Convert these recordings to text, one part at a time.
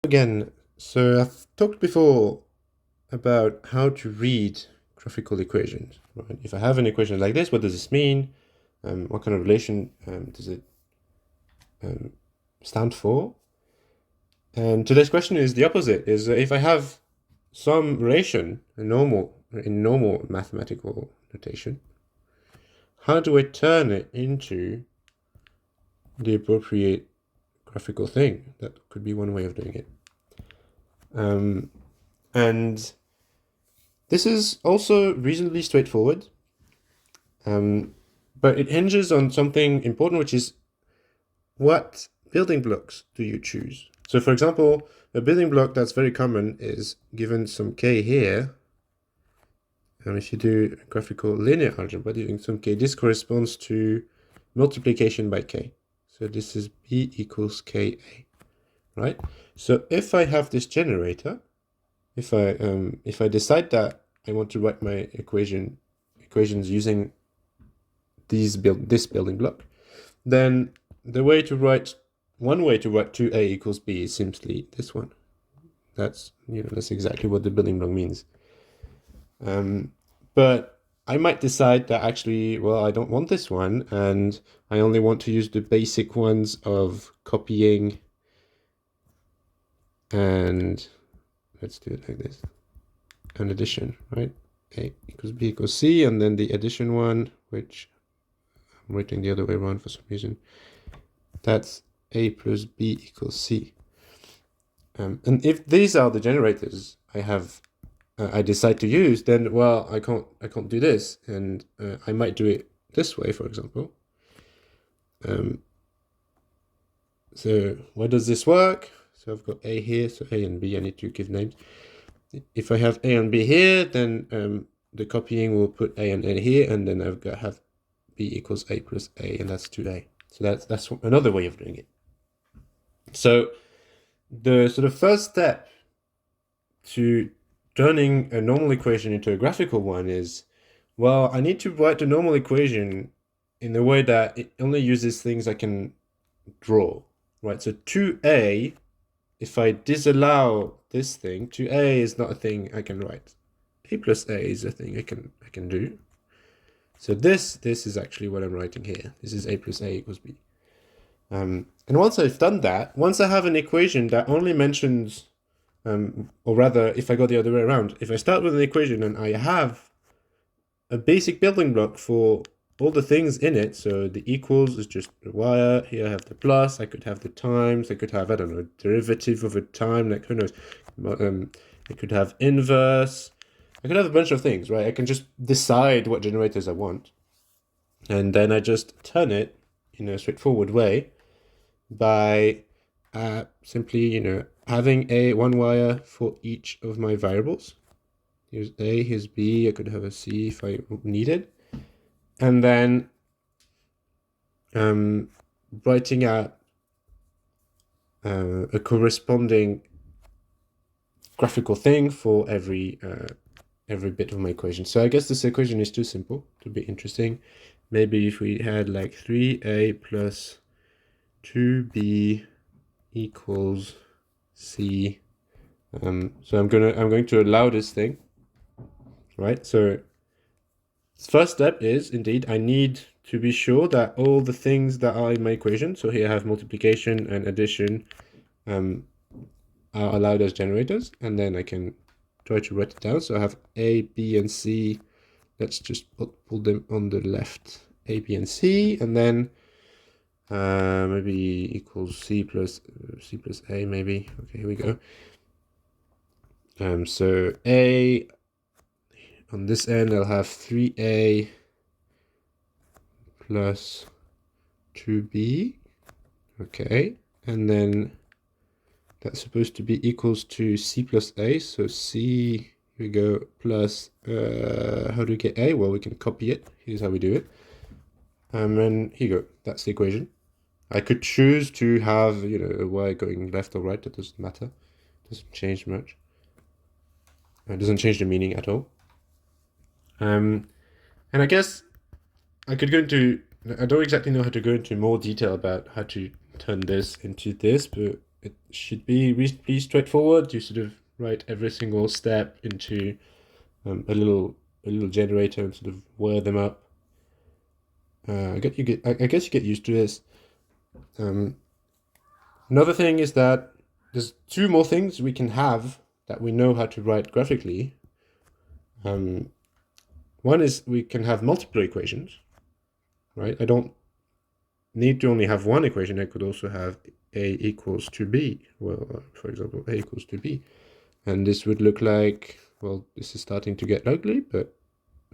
Again, so I've talked before about how to read graphical equations, right? If I have an equation like this, what does this mean? What kind of relation does it stand for? And today's question is the opposite, is if I have some relation, in normal mathematical notation, how do I turn it into the appropriate graphical thing? That could be one way of doing it. And this is also reasonably straightforward, but it hinges on something important, which is what building blocks do you choose? So for example, a building block that's very common is given some k here. And if you do graphical linear algebra, given some k, this corresponds to multiplication by k. So this is b equals ka, right? So if I have this generator, if I decide that I want to write my equations using this building block, then one way to write 2a equals b is simply this one. That's exactly what the building block means. But I might decide that actually, well, I don't want this one, and I only want to use the basic ones of copying, and let's do it like this, and addition, right? A equals b equals c, and then the addition one, which I'm writing the other way around for some reason, that's a plus b equals c. And if these are the generators I decide to use, then well, I can't do this, and I might do it this way, for example. So why does this work? So I've got a here, so a and b, I need to give names. If I have a and b here, then the copying will put a and a here, and then I've got to have b equals a plus a, and that's 2a. So that's another way of doing it. So the sort of first step to turning a normal equation into a graphical one is, well, I need to write the normal equation in a way that it only uses things I can draw, right? So 2a, if I disallow this thing, 2a is not a thing I can write. A plus a is a thing I can do. So this is actually what I'm writing here. This is a plus a equals b. And once I've done that, once I have an equation that only mentions, or rather, if I go the other way around, if I start with an equation and I have a basic building block for all the things in it, so the equals is just a wire, here I have the plus, I could have the times, I could have, I don't know, derivative of a time, like who knows, I could have inverse, I could have a bunch of things, right? I can just decide what generators I want, and then I just turn it in a straightforward way by simply, having one wire for each of my variables. Here's A, here's B, I could have a C if I needed. And then writing out a corresponding graphical thing for every bit of my equation. So I guess this equation is too simple to be interesting. Maybe if we had like 3a plus 2b equals c. So I'm going to allow this thing, right? So first step is indeed I need to be sure that all the things that are in my equation, so here I have multiplication and addition, are allowed as generators, and then I can try to write it down. So I have a, b, and c. Let's just pull them on the left, a, b, and c, and then maybe equals c plus a, maybe. Okay, here we go. So a, on this end, I'll have 3a plus 2b. Okay, and then that's supposed to be equals to c plus a. So c, here we go, plus, how do we get a? Well, we can copy it. Here's how we do it. And here you go. That's the equation. I could choose to have, a y going left or right. That doesn't matter. It doesn't change much. It doesn't change the meaning at all. And I guess I could go into, I don't exactly know how to go into more detail about how to turn this into this, but it should be reasonably straightforward. You sort of write every single step into a little generator and sort of wire them up. I guess you get used to this. Another thing is that there's two more things we can have that we know how to write graphically. One is we can have multiple equations, right? I don't need to only have one equation. I could also have a equals to b. Well, for example, a equals to b. And this would look like, well, this is starting to get ugly, but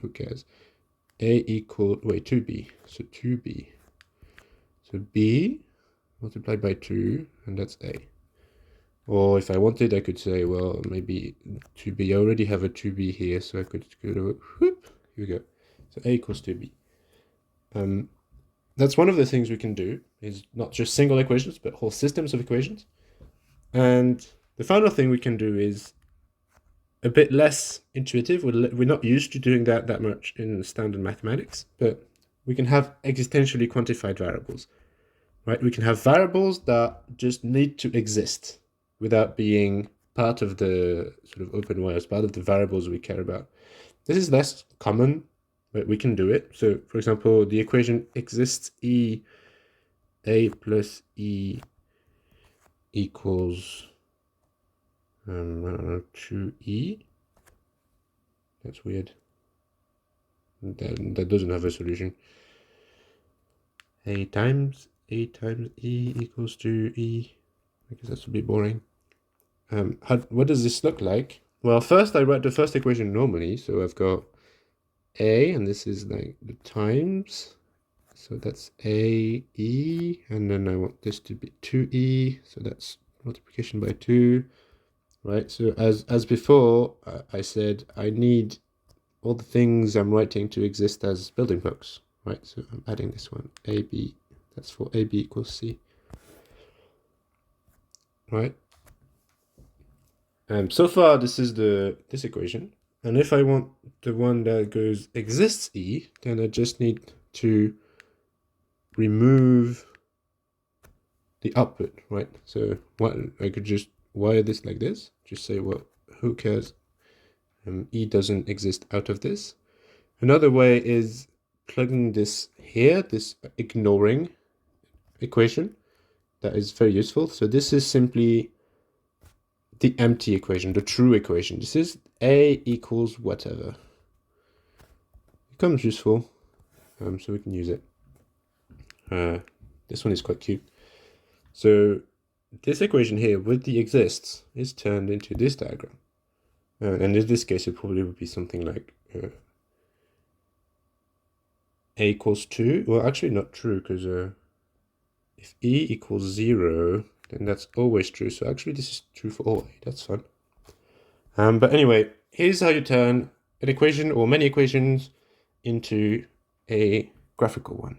who cares? A equal, wait, 2b. So 2b. So b multiplied by 2, and that's a. Or if I wanted, I could say, well, maybe 2b. I already have a 2b here, so I could go, whoop, here we go. So a equals 2b. That's one of the things we can do, is not just single equations, but whole systems of equations. And the final thing we can do is a bit less intuitive. We're not used to doing that much in standard mathematics, but we can have existentially quantified variables, right? We can have variables that just need to exist without being part of the sort of open wires, part of the variables we care about. This is less common, but we can do it. So, for example, the equation exists E A plus E equals, I don't know, 2E. That's weird. That doesn't have a solution. A times E equals 2E. I guess that's a bit boring. What does this look like? Well, first I write the first equation normally. So I've got A, and this is like the times. So that's A, E, and then I want this to be 2E. So that's multiplication by 2, right? So as before, I said I need all the things I'm writing to exist as building blocks, right? So I'm adding this one, AB. That's for AB equals C, right? So far, this is this equation. And if I want the one that goes exists E, then I just need to remove the output, right? So what I could just wire this like this, just say, well, who cares? E doesn't exist out of this. Another way is plugging this here, this ignoring equation. That is very useful. So this is simply the empty equation, the true equation. This is A equals whatever. It becomes useful, so we can use it. This one is quite cute. So this equation here with the exists is turned into this diagram. And in this case, it probably would be something like A equals 2. Well, actually not true, because if E equals 0, then that's always true. So actually this is true for all A. That's fun. But anyway, here's how you turn an equation or many equations into a graphical one.